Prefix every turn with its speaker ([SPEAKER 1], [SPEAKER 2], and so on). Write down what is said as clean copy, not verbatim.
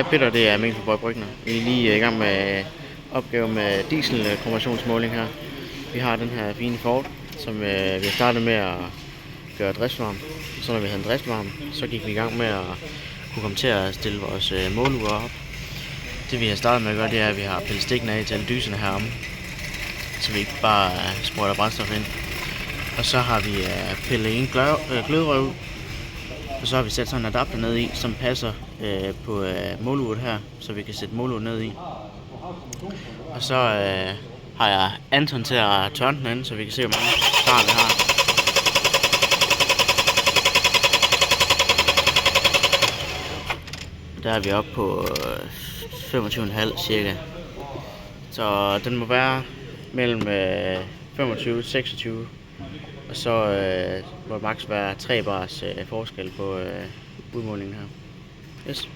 [SPEAKER 1] Peter, det er Mikkel fra Brygner. Vi er lige i gang med opgave med dieselkompressionsmåling her. Vi har den her fine Ford, som vi har startet med at gøre driftsvarm. Så når vi havde en driftsvarm, så gik vi i gang med at kunne komme til at stille vores måleure op. Det vi har startet med at gøre, det er, at vi har pillet stikken af til alle dyserne heromme, så vi ikke bare sprøjter brændstof ind. Og så har vi pillet en glødrør ud. Og så har vi sat sådan en adapter ned i, som passer på måleuret her, så vi kan sætte måleuret ned i. Og så har jeg Anton til at tørne den anden, så vi kan se, hvor mange svar vi har. Der er vi oppe på 25,5 cirka. Så den må være mellem 25 og 26. Og så må det maks være 3 bars forskel på udmålingen her. Yes.